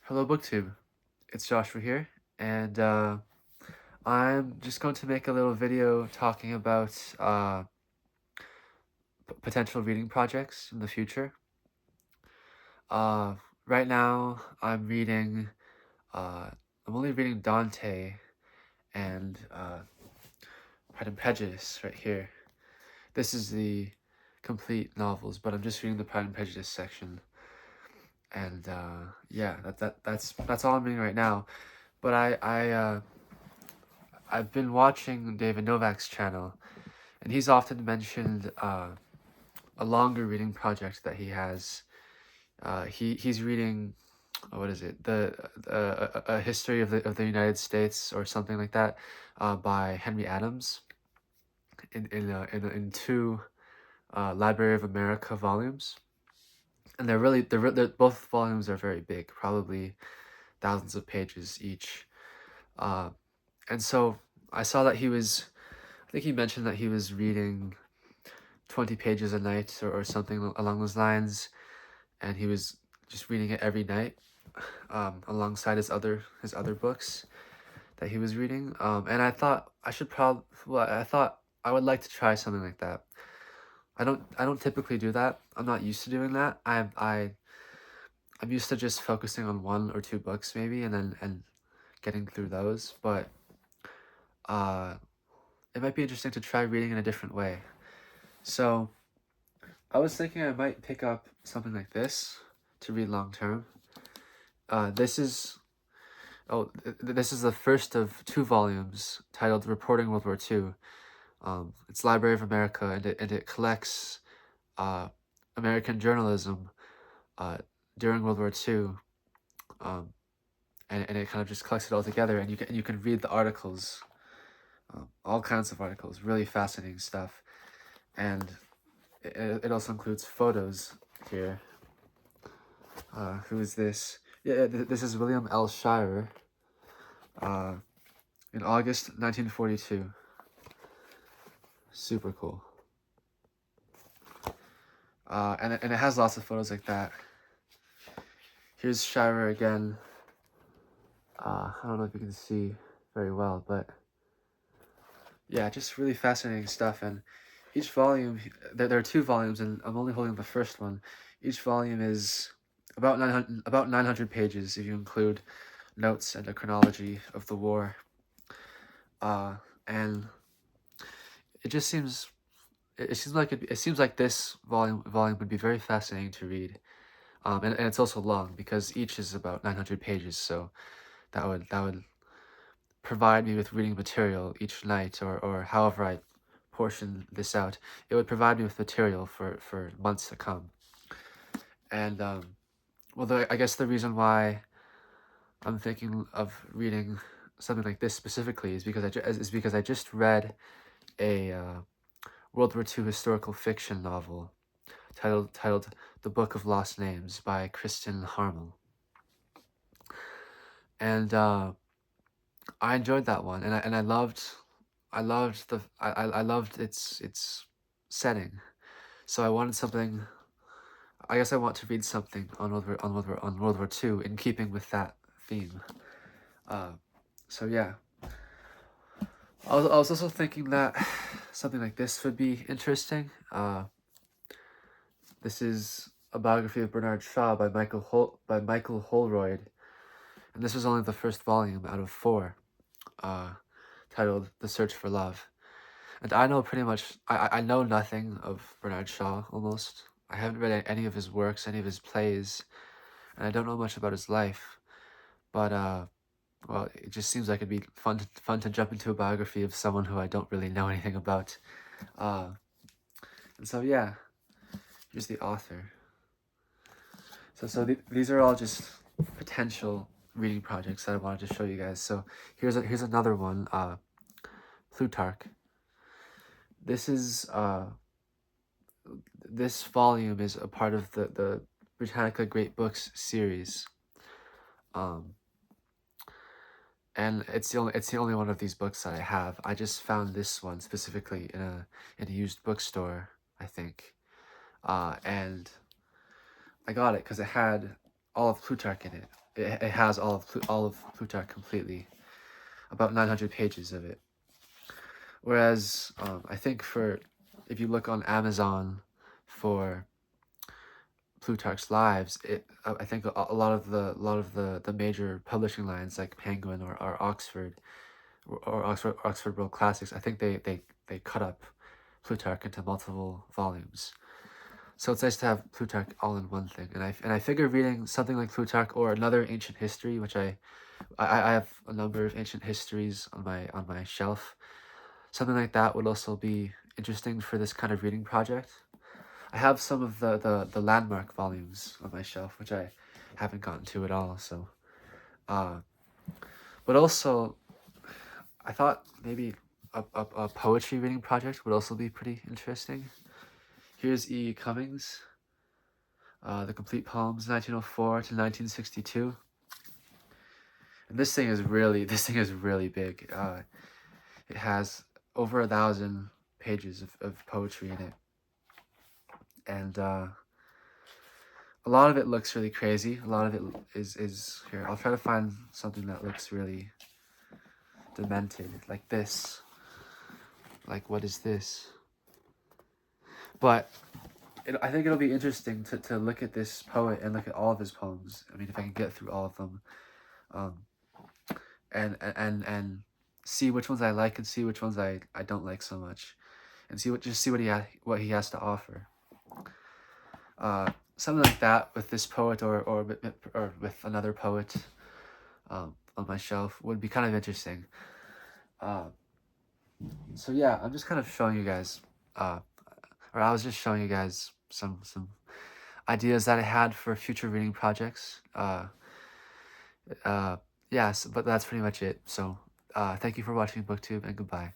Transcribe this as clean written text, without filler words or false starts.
Hello, BookTube. It's Joshua here, and I'm just going to make a little video talking about potential reading projects in the future. Uh, right now, uh, I'm only reading Dante and Pride and Prejudice right here. This is the complete novels, but I'm just reading the Pride and Prejudice section, and yeah, that's all I'm reading right now. But I've been watching David Novak's channel, and he's often mentioned a longer reading project that he has. He's reading, what is it? A history of the United States or something like that, by Henry Adams, in two Library of America volumes, and they're both volumes are very big, probably thousands of pages each. Uh, and so I saw that I think he mentioned that he was reading 20 pages a night or something along those lines, and he was just reading it every night, alongside his other books that he was reading. And I thought I thought I would like to try something like that. I don't typically do that. I'm not used to doing that. I'm used to just focusing on one or two books maybe, and getting through those. But uh, it might be interesting to try reading in a different way. So I was thinking I might pick up something like this to read long term. This is this is the first of two volumes titled "Reporting World War II." It's Library of America, and it collects uh, American journalism uh, during World War II, um, and it kind of just collects it all together, and you can read the articles, all kinds of articles, really fascinating stuff, and it also includes photos here. Who is this? Yeah, this is William L. Shirer, uh, in August 1942. Super cool. And it has lots of photos like that. Here's Shirer again. I don't know if you can see very well, but yeah, just really fascinating stuff. And each volume, there are two volumes, and I'm only holding the first one. Each volume is about 900 pages if you include notes and a chronology of the war. And it just seems it seems like this volume would be very fascinating to read. And it's also long because each is about 900 pages, so that would provide me with reading material each night, or however I portion this out. It would provide me with material for months to come. And I guess the reason why I'm thinking of reading something like this specifically is because I just read a World War II historical fiction novel titled "The Book of Lost Names" by Kristen Harmel, and I enjoyed that one, and I loved its setting. So I wanted something. I guess I want to read something on World War II in keeping with that theme. Uh, so yeah, I was also thinking that something like this would be interesting. This is a biography of Bernard Shaw by Michael Holroyd, and this was only the first volume out of four, uh, titled "The Search for Love." And I know pretty much, I know nothing of Bernard Shaw, almost. I haven't read any of his works, any of his plays, and I don't know much about his life. But, well, it just seems like it'd be fun to jump into a biography of someone who I don't really know anything about. Uh, and so, yeah, here's the author. So these are all just potential reading projects that I wanted to show you guys. So here's another one, Plutarch. This is, this volume is a part of the Britannica Great Books series. And it's the only one of these books that I have. I just found this one specifically in a used bookstore, I think. And I got it because it had all of Plutarch in it. it has all of Plutarch completely, about 900 pages of it. Whereas I think for if you look on Amazon for Plutarch's Lives, I think a lot of the major publishing lines like Penguin or Oxford or Oxford World Classics, I think they cut up Plutarch into multiple volumes. So it's nice to have Plutarch all in one thing. And I figure reading something like Plutarch or another ancient history, which I have a number of ancient histories on my shelf. Something like that would also be interesting for this kind of reading project. I have some of the landmark volumes on my shelf, which I haven't gotten to at all. So, uh, but also I thought maybe a poetry reading project would also be pretty interesting. Here's E. Cummings, The Complete Poems, 1904 to 1962. And this thing is really big. It has over 1,000 pages of poetry in it, and a lot of it looks really crazy. A lot of it is here. I'll try to find something that looks really demented, like this. Like, what is this? But I think it'll be interesting to look at this poet and look at all of his poems. I mean, if I can get through all of them, um, and see which ones I like and see which ones I don't like so much, and see what he has to offer. Something like that with this poet or with another poet on my shelf would be kind of interesting. Uh, so yeah, I'm just kind of showing you guys, or I was just showing you guys some ideas that I had for future reading projects. Uh, yes, but that's pretty much it. So thank you for watching BookTube, and goodbye.